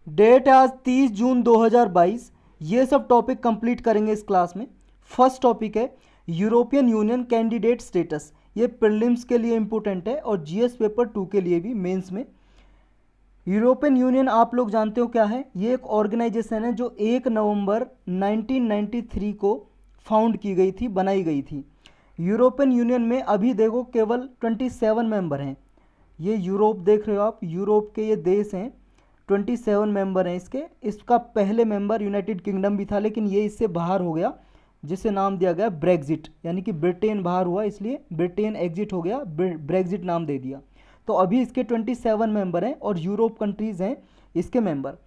Date है आज 30 जून 2022। ये सब टॉपिक कंप्लीट करेंगे इस क्लास में। फर्स्ट टॉपिक है यूरोपियन यूनियन कैंडिडेट स्टेटस। ये प्रीलिम्स के लिए इंपॉर्टेंट है और जीएस पेपर 2 के लिए भी, मेंस में। यूरोपियन यूनियन आप लोग जानते हो क्या है। ये एक ऑर्गेनाइजेशन है जो 1 नवंबर 1993 को फाउंड की गई थी, बनाई गई थी। यूरोपियन यूनियन में अभी देखो केवल 27 मेंबर हैं। ये यूरोप देख रहे हो आप, यूरोप के ये देश हैं, 27 मेंबर हैं इसके। इसका पहले मेंबर यूनाइटेड किंगडम भी था, लेकिन ये इससे बाहर हो गया, जिसे नाम दिया गया ब्रेग्जिट, यानी कि ब्रिटेन बाहर हुआ इसलिए ब्रिटेन एग्जिट हो गया, ब्रेग्जिट नाम दे दिया। तो अभी इसके 27 मेंबर हैं और यूरोप कंट्रीज़ हैं इसके मेंबर।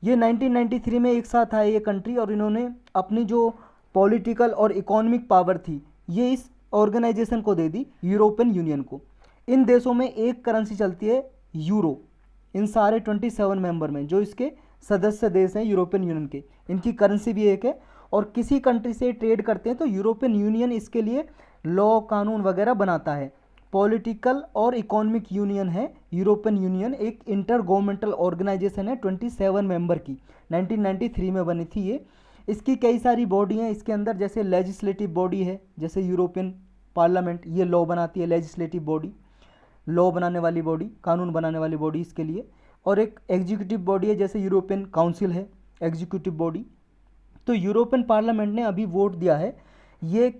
ये 1993 में एक साथ आए ये कंट्री, और इन्होंने अपनी जो पॉलिटिकल और इकोनॉमिक पावर थी ये इस ऑर्गेनाइजेशन को दे दी, यूरोपियन यूनियन को। इन देशों में एक करेंसी चलती है, यूरो। इन सारे 27 मेंबर में जो इसके सदस्य देश हैं यूरोपियन यूनियन के, इनकी करेंसी भी एक है। और किसी कंट्री से ट्रेड करते हैं तो यूरोपियन यूनियन इसके लिए लॉ, कानून वगैरह बनाता है। पॉलिटिकल और इकोनॉमिक यूनियन है यूरोपियन यूनियन, एक इंटर गवर्नमेंटल ऑर्गेनाइजेशन है 27 मेंबर की, 1993 में बनी थी ये। इसकी कई सारी बॉडी हैं इसके अंदर, जैसे लेजिस्लेटिव बॉडी है, जैसे यूरोपियन पार्लियामेंट, ये लॉ बनाती है, लेजिस्लेटिव बॉडी, लॉ बनाने वाली बॉडी, कानून बनाने वाली बॉडी इसके लिए। और एक एग्जीक्यूटिव बॉडी है, जैसे यूरोपियन काउंसिल है, एग्जीक्यूटिव बॉडी। तो यूरोपियन पार्लियामेंट ने अभी वोट दिया है, ये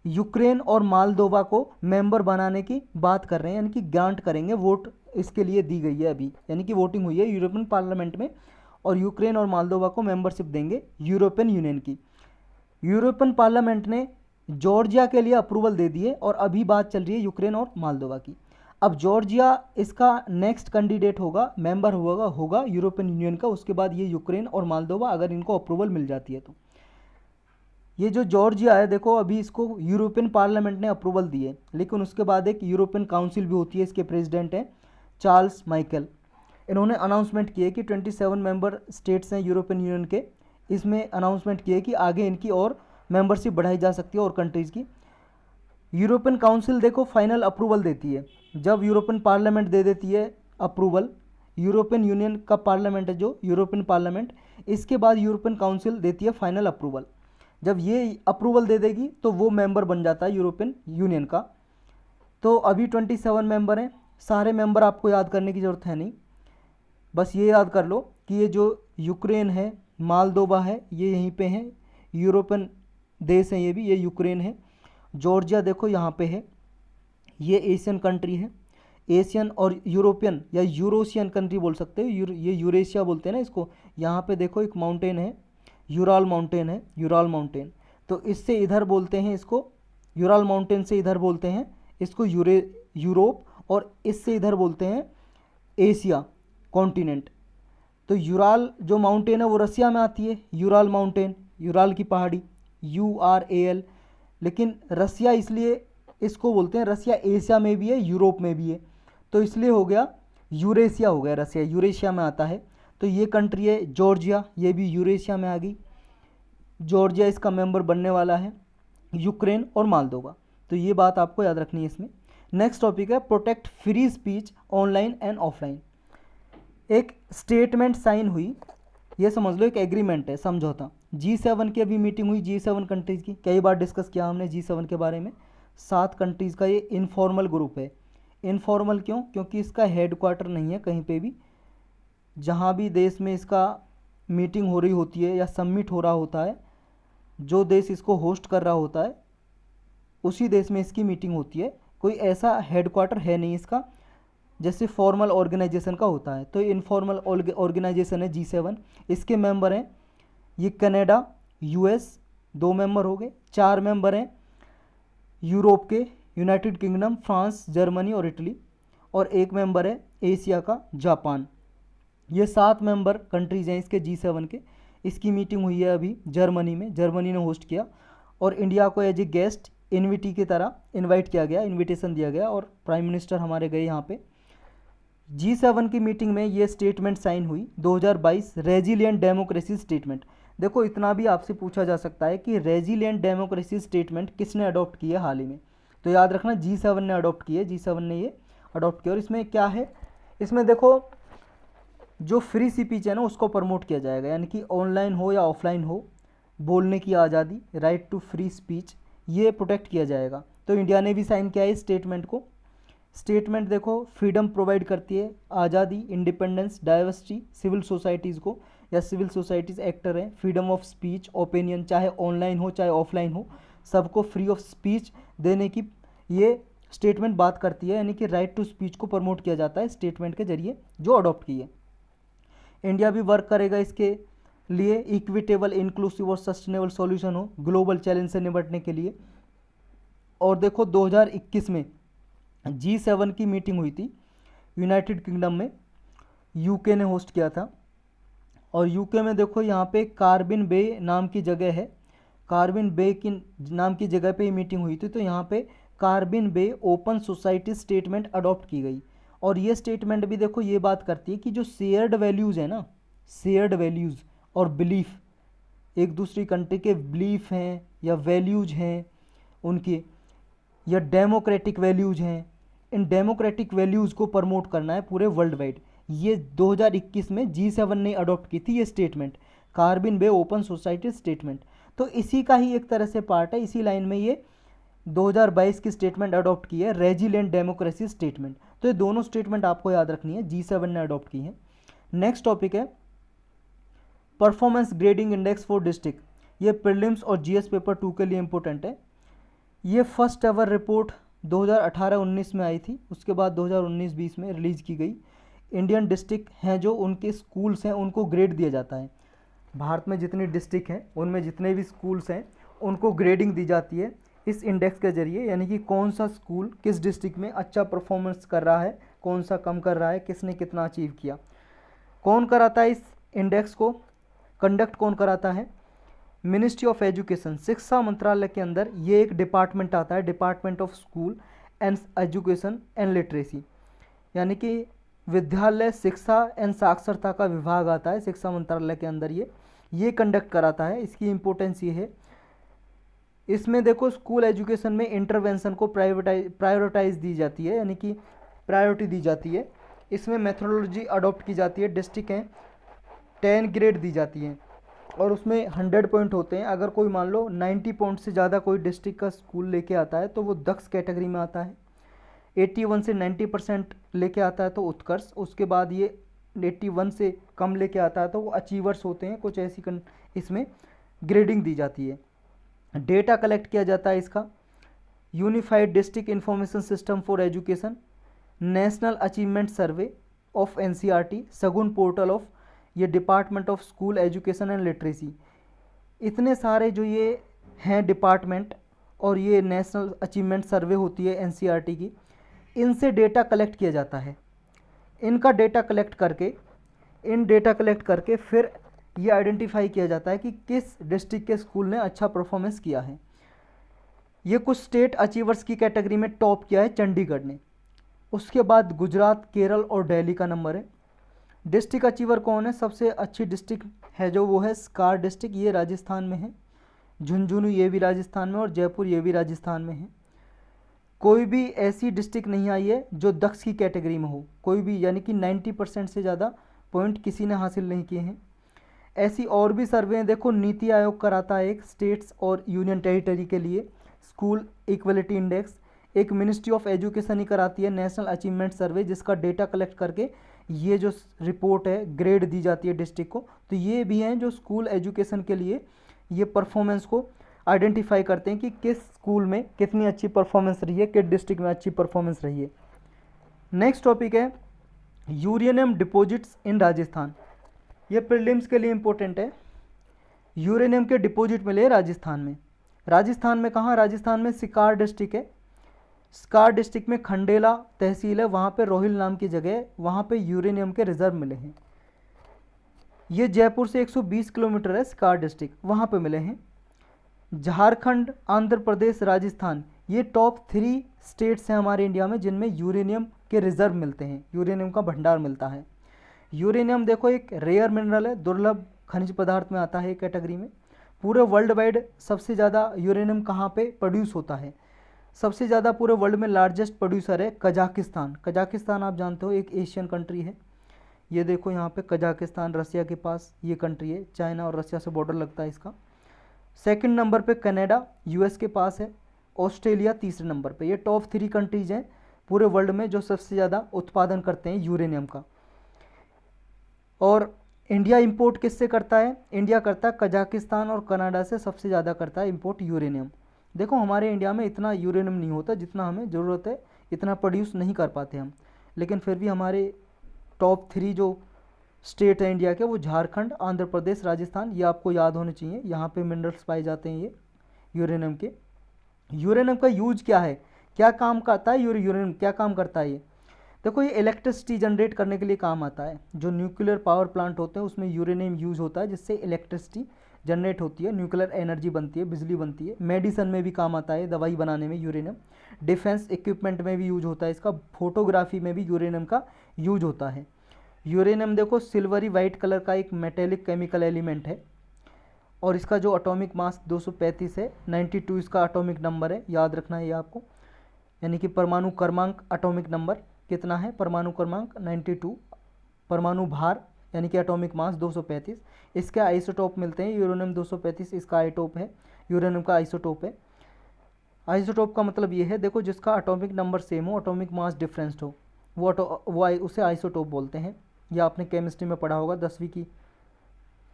यूक्रेन और मालदोवा को मेंबर बनाने की बात कर रहे हैं, यानी कि ग्रांट करेंगे, वोट इसके लिए दी गई है अभी, यानी कि वोटिंग हुई है यूरोपियन पार्लियामेंट में, और यूक्रेन और मालदोवा को मेंबरशिप देंगे यूरोपियन यूनियन की। यूरोपियन पार्लियामेंट ने जॉर्जिया के लिए अप्रूवल दे दी है, और अभी बात चल रही है यूक्रेन और मालदोवा की। अब जॉर्जिया इसका नेक्स्ट कैंडिडेट होगा, मेंबर होगा यूरोपियन यूनियन का। उसके बाद ये यूक्रेन और मालदोवा, अगर इनको अप्रूवल मिल जाती है तो। ये जो जॉर्जिया है देखो, अभी इसको यूरोपियन पार्लियामेंट ने अप्रूवल दी है, लेकिन उसके बाद एक यूरोपियन काउंसिल भी होती है, इसके प्रेसिडेंट हैं चार्ल्स माइकल। इन्होंने अनाउंसमेंट किए कि 27 मेंबर स्टेट्स हैं यूरोपियन यूनियन के, इसमें अनाउंसमेंट किए कि आगे इनकी और मेंबरशिप बढ़ाई जा सकती है और कंट्रीज़ की। यूरोपियन काउंसिल देखो फाइनल अप्रूवल देती है, जब यूरोपियन पार्लियामेंट दे देती है अप्रूवल, यूरोपियन यूनियन का पार्लियामेंट है जो यूरोपियन पार्लियामेंट, इसके बाद यूरोपियन काउंसिल देती है फाइनल अप्रूवल। जब ये अप्रूवल दे देगी तो वो मेंबर बन जाता है यूरोपियन यूनियन का। तो अभी 27 मेंबर हैं, सारे मेंबर आपको याद करने की ज़रूरत है नहीं, बस ये याद कर लो कि ये जो यूक्रेन है, मालदोवा है, ये यहीं पे हैं, यूरोपियन देश हैं ये भी, ये यूक्रेन है। जॉर्जिया देखो यहाँ पे है, ये एशियन कंट्री है। एशियन और यूरोपियन या यूरोशियन कंट्री बोल सकते हो, ये यूरेशिया बोलते हैं ना इसको। यहाँ पे देखो एक माउंटेन है, यूराल माउंटेन है, यूराल माउंटेन। तो इससे इधर बोलते हैं इसको, यूराल माउंटेन से इधर बोलते हैं इसको यूरोप, और इससे इधर बोलते हैं एशिया कॉन्टिनेंट। तो यूराल जो माउंटेन है वो रसिया में आती है, यूराल माउंटेन, यूराल की पहाड़ी, URAL। लेकिन रसिया इसलिए इसको बोलते हैं, रसिया एशिया में भी है, यूरोप में भी है, तो इसलिए हो गया यूरेशिया, हो गया रसिया, यूरेशिया में आता है। तो ये कंट्री है जॉर्जिया, ये भी यूरेशिया में आ गई। जॉर्जिया इसका मेंबर बनने वाला है, यूक्रेन और मालदोवा। तो ये बात आपको याद रखनी है इसमें। नेक्स्ट टॉपिक है protect free speech online and offline. एक स्टेटमेंट साइन हुई, ये समझ लो एक एग्रीमेंट है, समझौता। G7 की अभी मीटिंग हुई, G7 कंट्रीज़ की, कई बार डिस्कस किया हमने G7 के बारे में। 7 कंट्रीज़ का ये इनफॉर्मल ग्रुप है। इनफॉर्मल क्यों? क्योंकि इसका हेड क्वार्टर नहीं है कहीं पे भी। जहाँ भी देश में इसका मीटिंग हो रही होती है या समिट हो रहा होता है, जो देश इसको होस्ट कर रहा होता है उसी देश में इसकी मीटिंग होती है। कोई ऐसा हेड क्वार्टर है नहीं इसका जैसे फॉर्मल ऑर्गेनाइजेशन का होता है। तो इनफॉर्मल ऑर्गेनाइजेशन है G7। इसके मेंबर हैं ये कनाडा, US 2 मेंबर हो गए, 4 मेंबर हैं यूरोप के, यूनाइटेड किंगडम, फ्रांस, जर्मनी और इटली, और 1 मेंबर है एशिया का, जापान। ये 7 मेंबर कंट्रीज़ हैं इसके G7 के। इसकी मीटिंग हुई है अभी जर्मनी में, जर्मनी ने होस्ट किया, और इंडिया को एज ए गेस्ट इन्विटी की तरह इनवाइट किया गया, इनविटेशन दिया गया, और प्राइम मिनिस्टर हमारे गए यहाँ पे। G7 की मीटिंग में ये स्टेटमेंट साइन हुई 2022, रेजिलियंट डेमोक्रेसी स्टेटमेंट। देखो इतना भी आपसे पूछा जा सकता है कि रेजिलियंट डेमोक्रेसी स्टेटमेंट किसने अडॉप्ट की है हाल ही में, तो याद रखना G7 ने अडॉप्ट की है, G7 ने ये अडॉप्ट किया। और इसमें क्या है, इसमें देखो जो फ्री स्पीच है ना उसको प्रमोट किया जाएगा, यानी कि ऑनलाइन हो या ऑफलाइन हो, बोलने की आज़ादी, राइट टू फ्री स्पीच, ये प्रोटेक्ट किया जाएगा। तो इंडिया ने भी साइन किया है इस स्टेटमेंट को। स्टेटमेंट देखो फ्रीडम प्रोवाइड करती है, आज़ादी, इंडिपेंडेंस, डाइवर्सिटी, सिविल सोसाइटीज़ को, या सिविल सोसाइटीज़ एक्टर हैं, फ्रीडम ऑफ स्पीच, ओपिनियन, चाहे ऑनलाइन हो चाहे ऑफलाइन हो, सबको फ्री ऑफ स्पीच देने की ये स्टेटमेंट बात करती है, यानी कि राइट टू स्पीच को प्रमोट किया जाता है स्टेटमेंट के जरिए जो अडॉप्ट की है। इंडिया भी वर्क करेगा इसके लिए इक्विटेबल, इंक्लूसिव और सस्टेनेबल सॉल्यूशन हो ग्लोबल चैलेंज से निपटने के लिए। और देखो 2021 में G7 की मीटिंग हुई थी यूनाइटेड किंगडम में, यूके ने होस्ट किया था। और यूके में देखो यहाँ पे कार्बिन बे नाम की जगह है, कार्बिन बे की नाम की जगह पे ही मीटिंग हुई थी। तो यहाँ पे कार्बिन बे ओपन सोसाइटी स्टेटमेंट अडॉप्ट की गई। और ये स्टेटमेंट भी देखो ये बात करती है कि जो शेयर्ड वैल्यूज़ है ना, शेयर्ड वैल्यूज़ और बिलीफ, एक दूसरी कंट्री के बिलीफ हैं या वैल्यूज़ हैं उनके, या डेमोक्रेटिक वैल्यूज़ हैं, इन डेमोक्रेटिक वैल्यूज़ को प्रमोट करना है पूरे वर्ल्ड वाइड। ये 2021 में G7 ने अडॉप्ट की थी ये स्टेटमेंट, कार्बिन बे ओपन सोसाइटी स्टेटमेंट। तो इसी का ही एक तरह से पार्ट है, इसी लाइन में ये 2022 की स्टेटमेंट अडॉप्ट की है, रेजिलिएंट डेमोक्रेसी स्टेटमेंट। तो ये दोनों स्टेटमेंट आपको याद रखनी है, G7 ने अडॉप्ट की है। नेक्स्ट टॉपिक है performance grading index for district. ये प्रीलिम्स और GS पेपर 2 के लिए इंपॉर्टेंट है। ये फर्स्ट एवर रिपोर्ट 2018-19 में आई थी, उसके बाद 2019-20 में रिलीज़ की गई। इंडियन डिस्ट्रिक्ट हैं जो उनके स्कूल्स हैं उनको ग्रेड दिया जाता है। भारत में जितनी डिस्ट्रिक्ट हैं उनमें जितने भी स्कूल्स हैं उनको ग्रेडिंग दी जाती है इस इंडेक्स के जरिए, यानी कि कौन सा स्कूल किस डिस्ट्रिक्ट में अच्छा परफॉर्मेंस कर रहा है, कौन सा कम कर रहा है, किसने कितना अचीव किया। कौन कराता है इस इंडेक्स को, कंडक्ट कौन कराता है? मिनिस्ट्री ऑफ एजुकेशन, शिक्षा मंत्रालय के अंदर ये एक डिपार्टमेंट आता है, department of school and education and literacy, यानी कि विद्यालय शिक्षा एंड साक्षरता का विभाग आता है शिक्षा मंत्रालय के अंदर, ये कंडक्ट कराता है। इसकी इम्पोर्टेंस ये है, इसमें देखो स्कूल एजुकेशन में इंटरवेंशन को प्रायोरिटाइज दी जाती है, यानी कि प्रायोरिटी दी जाती है। इसमें मेथोडोलॉजी अडॉप्ट की जाती है, डिस्ट्रिक्ट हैं 10 ग्रेड दी जाती हैं और उसमें 100 पॉइंट होते हैं। अगर कोई मान लो 90 पॉइंट से ज़्यादा कोई डिस्ट्रिक्ट का स्कूल लेके आता है तो वो दक्ष कैटेगरी में आता है। 81 से 90% लेके आता है तो उत्कर्ष, उसके बाद ये 81 से कम लेके आता है तो वो अचीवर्स होते हैं। कुछ ऐसी इसमें ग्रेडिंग दी जाती है। डेटा कलेक्ट किया जाता है इसका, unified district information system for education, national achievement survey of NCERT, सगुन पोर्टल ऑफ ये department of school education and literacy. इतने सारे जो ये हैं डिपार्टमेंट और ये नेशनल अचीवमेंट सर्वे होती है NCERT की, इनसे डेटा कलेक्ट किया जाता है। इनका डेटा कलेक्ट करके फिर ये आइडेंटिफाई किया जाता है कि किस डिस्ट्रिक्ट के स्कूल ने अच्छा परफॉर्मेंस किया है। ये कुछ स्टेट अचीवर्स की कैटेगरी में टॉप किया है चंडीगढ़ ने, उसके बाद गुजरात, केरल और दिल्ली का नंबर है। डिस्ट्रिक्ट अचीवर कौन है? सबसे अच्छी डिस्ट्रिक्ट है जो वो है स्कार डिस्ट्रिक्ट, ये राजस्थान में है। झुंझुनू ये भी राजस्थान में और जयपुर ये भी राजस्थान में है। कोई भी ऐसी डिस्ट्रिक्ट नहीं आई है जो दक्ष की कैटेगरी में हो, कोई भी, यानी कि 90% से ज़्यादा पॉइंट किसी ने हासिल नहीं किए हैं। ऐसी और भी सर्वे हैं, देखो नीति आयोग कराता है एक स्टेट्स और यूनियन टेरिटरी के लिए स्कूल इक्वलिटी इंडेक्स, एक मिनिस्ट्री ऑफ एजुकेशन ही कराती है नेशनल अचीवमेंट सर्वे, जिसका डेटा कलेक्ट करके ये जो रिपोर्ट है ग्रेड दी जाती है डिस्ट्रिक्ट को। तो ये भी हैं जो स्कूल एजुकेशन के लिए ये परफॉर्मेंस को आइडेंटिफाई करते हैं कि किस स्कूल में कितनी अच्छी परफॉर्मेंस रही है, किस डिस्ट्रिक्ट में अच्छी परफॉर्मेंस रही है। नेक्स्ट टॉपिक है यूरेनियम डिपॉजिट्स इन राजस्थान। ये प्रीलिम्स के लिए इंपॉर्टेंट है। यूरेनियम के डिपॉजिट मिले राजस्थान में। राजस्थान में कहाँ? राजस्थान में सिकार डिस्ट्रिक्ट है। सिकार डिस्ट्रिक्ट में खंडेला तहसील है, वहाँ पे रोहिल नाम की जगह है, वहाँ पे यूरेनियम के रिजर्व मिले हैं। ये जयपुर से 120 किलोमीटर है सिकार डिस्ट्रिक्ट, वहाँ पे मिले हैं। झारखंड, आंध्र प्रदेश, राजस्थान, ये टॉप 3 स्टेट्स हैं हमारे इंडिया में जिनमें यूरेनियम के रिजर्व मिलते हैं, यूरेनियम का भंडार मिलता है। यूरेनियम देखो एक रेयर मिनरल है, दुर्लभ खनिज पदार्थ में आता है एक कैटेगरी में। पूरे वर्ल्ड वाइड सबसे ज़्यादा यूरेनियम कहाँ पे प्रोड्यूस होता है? सबसे ज़्यादा पूरे वर्ल्ड में लार्जेस्ट प्रोड्यूसर है कजाकिस्तान। कजाकिस्तान आप जानते हो एक एशियन कंट्री है, ये देखो यहाँ पे कजाकिस्तान रसिया के पास ये कंट्री है, चाइना और रसिया से बॉर्डर लगता है इसका। सेकंड नंबर पे कनाडा यूएस के पास है। ऑस्ट्रेलिया तीसरे नंबर पे। ये टॉप 3 कंट्रीज हैं पूरे वर्ल्ड में जो सबसे ज़्यादा उत्पादन करते हैं यूरेनियम का। और इंडिया इंपोर्ट किससे करता है? इंडिया करता है कजाकिस्तान और कनाडा से सबसे ज़्यादा करता है इंपोर्ट यूरेनियम। देखो हमारे इंडिया में इतना यूरेनियम नहीं होता जितना हमें ज़रूरत है, इतना प्रोड्यूस नहीं कर पाते हम, लेकिन फिर भी हमारे टॉप 3 जो स्टेट है इंडिया के वो झारखंड, आंध्र प्रदेश, राजस्थान, ये आपको याद होने चाहिए। यहाँ पे मिनरल्स पाए जाते हैं ये यूरेनियम के। यूरेनियम का यूज क्या है, क्या काम करता है यूरेनियम, क्या काम करता है ये? देखो ये इलेक्ट्रिसिटी जनरेट करने के लिए काम आता है। जो न्यूक्लियर पावर प्लांट होते हैं उसमें यूरेनियम यूज होता है, जिससे इलेक्ट्रिसिटी जनरेट होती है, न्यूक्लियर एनर्जी बनती है, बिजली बनती है। मेडिसिन में भी काम आता है, दवाई बनाने में यूरेनियम। डिफेंस इक्विपमेंट में भी यूज होता है इसका। फोटोग्राफी में भी यूरेनियम का यूज होता है। यूरेनियम देखो सिल्वरी वाइट कलर का एक मेटेलिक केमिकल एलिमेंट है, और इसका जो एटॉमिक मास 235 है, 92 इसका एटॉमिक नंबर है, याद रखना है ये आपको। यानी कि परमाणु क्रमांक एटॉमिक नंबर कितना है? परमाणु क्रमांक 92। परमाणु भार यानी कि एटॉमिक मास 235। इसके आइसोटोप मिलते हैं, यूरेनियम 235 इसका आइटोप है, यूरेनियम का आइसोटोप है। आइसोटोप का मतलब ये है, देखो जिसका एटॉमिक नंबर सेम हो, एटॉमिक मास डिफरेंस हो, वो उसे आइसोटोप बोलते हैं। यह आपने केमिस्ट्री में पढ़ा होगा 10वीं की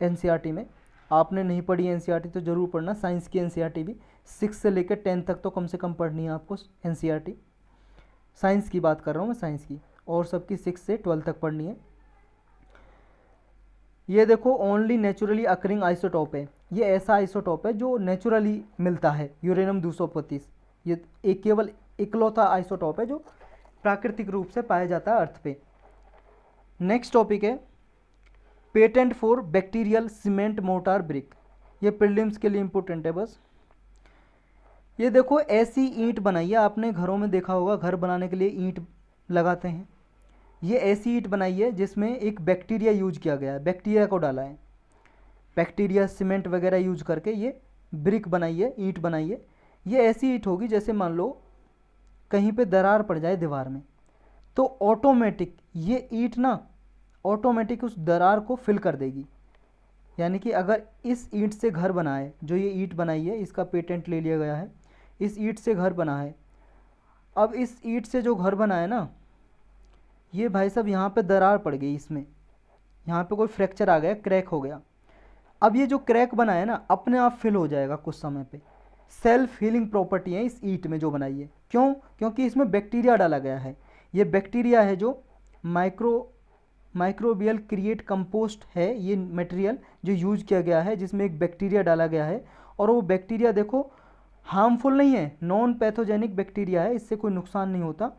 एनसीईआरटी में। आपने नहीं पढ़ी एनसीईआरटी तो ज़रूर पढ़ना, साइंस की एनसीईआरटी भी 6 से लेकर 10 तक तो कम से कम पढ़नी है आपको एनसीईआरटी। साइंस की बात कर रहा हूँ मैं, साइंस की, और सबकी 6 से 12 तक पढ़नी है। ये देखो ओनली नेचुरली अकरिंग आइसोटोप है, ये ऐसा आइसोटोप है जो नेचुरली मिलता है, यूरेनियम 235। ये एक केवल इकलौता आइसोटोप है जो प्राकृतिक रूप से पाया जाता है अर्थ पे। नेक्स्ट टॉपिक है patent for bacterial cement motor brick. ये प्रीलिम्स के लिए इंपॉर्टेंट है बस। ये देखो ऐसी ईंट बनाई है, आपने घरों में देखा होगा, घर बनाने के लिए ईंट लगाते हैं। ये ऐसी ईंट बनाई है जिसमें एक बैक्टीरिया यूज किया गया है, बैक्टीरिया को डाला है, बैक्टीरिया सीमेंट वगैरह यूज करके ये ब्रिक बनाई है, ईंट बनाई है। ये ऐसी ईंट होगी जैसे मान लो कहीं पे दरार पड़ जाए दीवार में, तो ऑटोमेटिक ये ईंट ना ऑटोमेटिक उस दरार को फिल कर देगी। यानी कि अगर इस ईंट से घर बना है, जो ये ईंट बनाई है इसका पेटेंट ले लिया गया है, इस ईंट से घर बना है। अब इस ईंट से जो घर बना है ना, ये भाई साहब यहाँ पे दरार पड़ गई, इसमें यहाँ पे कोई फ्रैक्चर आ गया, क्रैक हो गया। अब ये जो क्रैक बना है ना अपने आप फिल हो जाएगा कुछ समय पे। सेल्फ हीलिंग प्रॉपर्टी है इस ईंट में जो बनाई है। क्यों? क्योंकि इसमें बैक्टीरिया डाला गया है। ये बैक्टीरिया है जो माइक्रोबियल क्रिएट कंपोस्ट है, ये मटेरियल जो यूज किया गया है जिसमें एक बैक्टीरिया डाला गया है। और वो बैक्टीरिया देखो हार्मफुल नहीं है, नॉन पैथोजेनिक बैक्टीरिया है, इससे कोई नुकसान नहीं होता,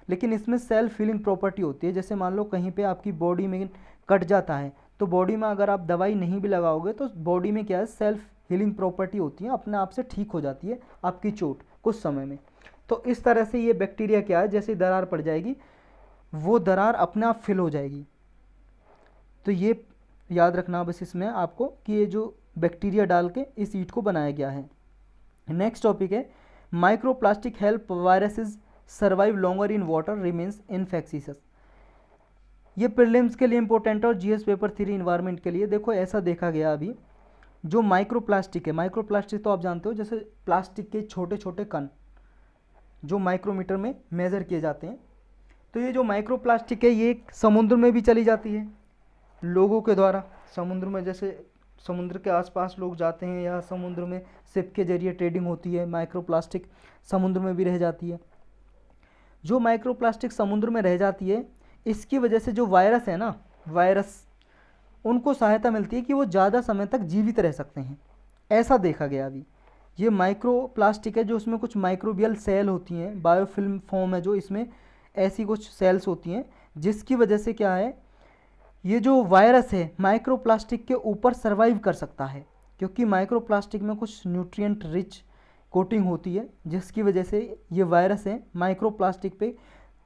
लेकिन इसमें सेल्फ हीलिंग प्रॉपर्टी होती है। जैसे मान लो कहीं पे आपकी बॉडी में कट जाता है, तो बॉडी में अगर आप दवाई नहीं भी लगाओगे तो बॉडी में क्या है, सेल्फ हीलिंग प्रॉपर्टी होती है, अपने आप से ठीक हो जाती है आपकी चोट कुछ समय में। तो इस तरह से ये बैक्टीरिया क्या है, जैसे दरार पड़ जाएगी वो दरार अपने आप फिल हो जाएगी। तो ये याद रखना बस इसमें आपको कि ये जो बैक्टीरिया डाल के इस ईंट को बनाया गया है। नेक्स्ट टॉपिक है microplastic help viruses survive longer in water remains infectious. ये प्रीलिम्स के लिए इंपॉर्टेंट है और जीएस पेपर 3 इन्वायरमेंट के लिए। देखो ऐसा देखा गया अभी जो माइक्रोप्लास्टिक है, माइक्रोप्लास्टिक तो आप जानते हो जैसे प्लास्टिक के छोटे छोटे कण जो माइक्रोमीटर में मेज़र किए जाते हैं। तो ये जो माइक्रोप्लास्टिक है ये समुद्र में भी चली जाती है लोगों के द्वारा। समुद्र में जैसे समुद्र के आसपास लोग जाते हैं या समुद्र में शिप के जरिए ट्रेडिंग होती है, माइक्रोप्लास्टिक समुद्र में भी रह जाती है। जो माइक्रोप्लास्टिक समुद्र में रह जाती है इसकी वजह से जो वायरस है ना, वायरस उनको सहायता मिलती है कि वो ज़्यादा समय तक जीवित रह सकते हैं, ऐसा देखा गया अभी। ये माइक्रोप्लास्टिक है जो उसमें कुछ माइक्रोबियल सेल होती हैं, बायोफिल्म फॉर्म है जो इसमें ऐसी कुछ सेल्स होती हैं जिसकी वजह से क्या है, ये जो वायरस है माइक्रोप्लास्टिक के ऊपर सर्वाइव कर सकता है, क्योंकि माइक्रोप्लास्टिक में कुछ न्यूट्रिएंट रिच कोटिंग होती है जिसकी वजह से ये वायरस है माइक्रोप्लास्टिक पे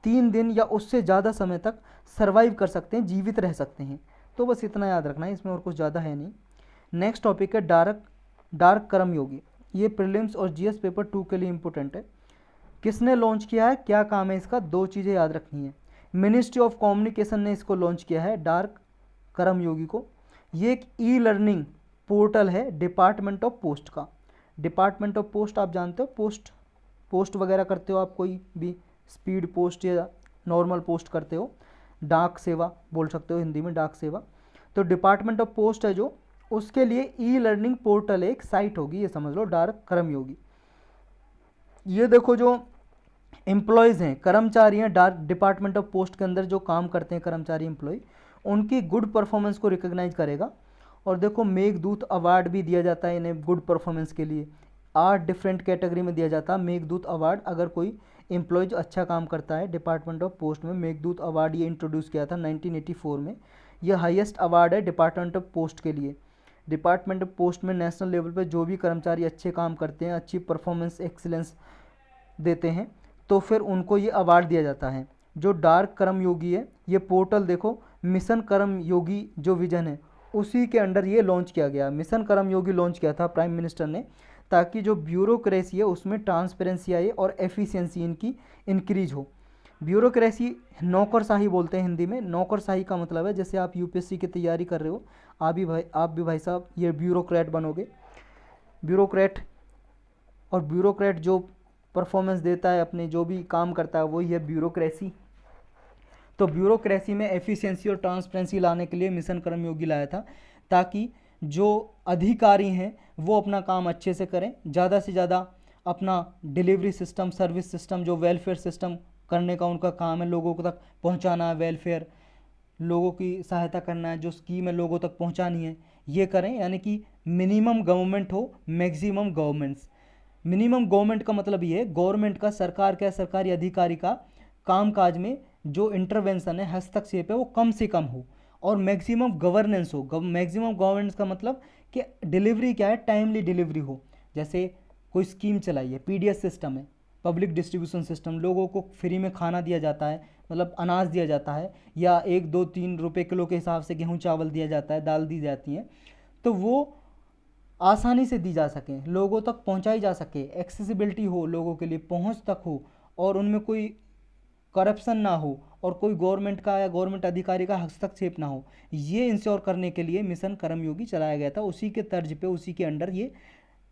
3 दिन या उससे ज़्यादा समय तक सर्वाइव कर सकते हैं, जीवित रह सकते हैं। तो बस इतना याद रखना है, इसमें और कुछ ज़्यादा है नहीं। नेक्स्ट टॉपिक है डार्क कर्मयोगी। ये प्रीलिम्स और जीएस पेपर 2 के लिए इंपॉर्टेंट है। किसने लॉन्च किया है, क्या काम है इसका, 2 चीज़ें याद रखनी है। मिनिस्ट्री ऑफ कम्युनिकेशन ने इसको लॉन्च किया है, डार्क कर्मयोगी को। ये एक ई लर्निंग पोर्टल है डिपार्टमेंट ऑफ पोस्ट का। डिपार्टमेंट ऑफ पोस्ट आप जानते हो, पोस्ट वगैरह करते हो आप, कोई भी स्पीड पोस्ट या नॉर्मल पोस्ट करते हो, डाक सेवा बोल सकते हो हिंदी में, डाक सेवा। तो डिपार्टमेंट ऑफ पोस्ट है जो, उसके लिए ई लर्निंग पोर्टल एक साइट होगी, ये समझ लो, डार्क कर्मयोगी। ये देखो जो एम्प्लॉयज़ हैं, कर्मचारी हैं डार्क डिपार्टमेंट ऑफ पोस्ट के अंदर जो काम करते हैं कर्मचारी एम्प्लॉय, उनकी गुड परफॉर्मेंस को रिकॉग्नाइज करेगा। और देखो मेघदूत अवार्ड भी दिया जाता है इन्हें गुड परफॉर्मेंस के लिए, 8 डिफरेंट कैटेगरी में दिया जाता है मेघदूत अवार्ड। अगर कोई एम्प्लॉय जो अच्छा काम करता है डिपार्टमेंट ऑफ पोस्ट में, मेघदूत अवार्ड ये इंट्रोड्यूस किया था 1984 में। यह हाईएस्ट अवार्ड है डिपार्टमेंट ऑफ पोस्ट के लिए। डिपार्टमेंट ऑफ पोस्ट में नेशनल लेवल पर जो भी कर्मचारी अच्छे काम करते हैं, अच्छी परफॉर्मेंस एक्सीलेंस देते हैं, तो फिर उनको ये अवार्ड दिया जाता है। जो डार्क कर्मयोगी है, ये पोर्टल देखो मिशन कर्मयोगी जो विजन है उसी के अंडर ये लॉन्च किया गया। मिशन कर्मयोगी लॉन्च किया था प्राइम मिनिस्टर ने, ताकि जो ब्यूरोक्रेसी है उसमें ट्रांसपेरेंसी आए और एफिशिएंसी इनकी इंक्रीज हो। ब्यूरोक्रेसी नौकरशाही बोलते हैं हिंदी में। नौकरशाही का मतलब है जैसे आप यूपीएससी की तैयारी कर रहे हो, आप भी भाई साहब ये ब्यूरोक्रेट बनोगे। ब्यूरोक्रेट, और ब्यूरोक्रेट जो परफॉर्मेंस देता है, अपने जो भी काम करता है, वही है ब्यूरोक्रेसी। तो ब्यूरोक्रेसी में एफिशिएंसी और ट्रांसपेरेंसी लाने के लिए मिशन कर्मयोगी लाया था, ताकि जो अधिकारी हैं वो अपना काम अच्छे से करें, ज़्यादा से ज़्यादा अपना डिलीवरी सिस्टम, सर्विस सिस्टम, जो वेलफेयर सिस्टम करने का उनका काम है, लोगों तक पहुंचाना है वेलफेयर, लोगों की सहायता करना है, जो स्कीम है लोगों तक पहुंचानी है, ये करें। यानी कि मिनिमम गवर्नमेंट हो, मैक्सिमम गवर्नमेंट्स। मिनिमम गवर्नमेंट का मतलब ये है गवर्नमेंट का, सरकार का, सरकारी अधिकारी का कामकाज में जो इंटरवेंशन है, हस्तक्षेप है, वो कम से कम हो, और मैक्सिमम गवर्नेंस हो। मैक्सिमम गवर्नेंस का मतलब कि डिलीवरी क्या है, टाइमली डिलीवरी हो। जैसे कोई स्कीम चलाई है, पीडीएस सिस्टम है, पब्लिक डिस्ट्रीब्यूशन सिस्टम, लोगों को फ्री में खाना दिया जाता है, मतलब अनाज दिया जाता है, या 1, 2, 3 रुपये किलो के हिसाब से गेहूँ चावल दिया जाता है, दाल दी जाती है, तो वो आसानी से दी जा सकें, लोगों तक पहुंचाई जा सके, एक्सेसिबिलिटी हो, लोगों के लिए पहुंच तक हो, और उनमें कोई करप्शन ना हो, और कोई गवर्नमेंट का या गवर्नमेंट अधिकारी का हस्तक्षेप ना हो। ये इंश्योर करने के लिए मिशन कर्मयोगी चलाया गया था। उसी के तर्ज पे, उसी के अंडर ये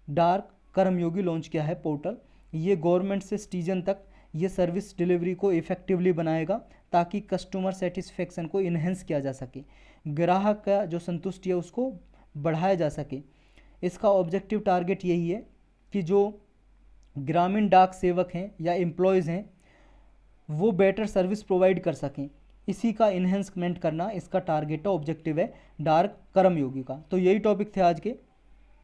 डार्क कर्मयोगी लॉन्च किया है पोर्टल। ये गवर्नमेंट से सिटीजन तक ये सर्विस डिलीवरी को इफ़ेक्टिवली बनाएगा, ताकि कस्टमर सेटिस्फेक्शन को इन्हेंस किया जा सके, ग्राहक का जो संतुष्टि है उसको बढ़ाया जा सके। इसका ऑब्जेक्टिव टारगेट यही है कि जो ग्रामीण डाक सेवक हैं या एम्प्लॉयज़ हैं वो बेटर सर्विस प्रोवाइड कर सकें, इसी का इन्हेंसमेंट करना इसका टारगेट है, ऑब्जेक्टिव है डार्क कर्मयोगी का। तो यही टॉपिक थे आज के।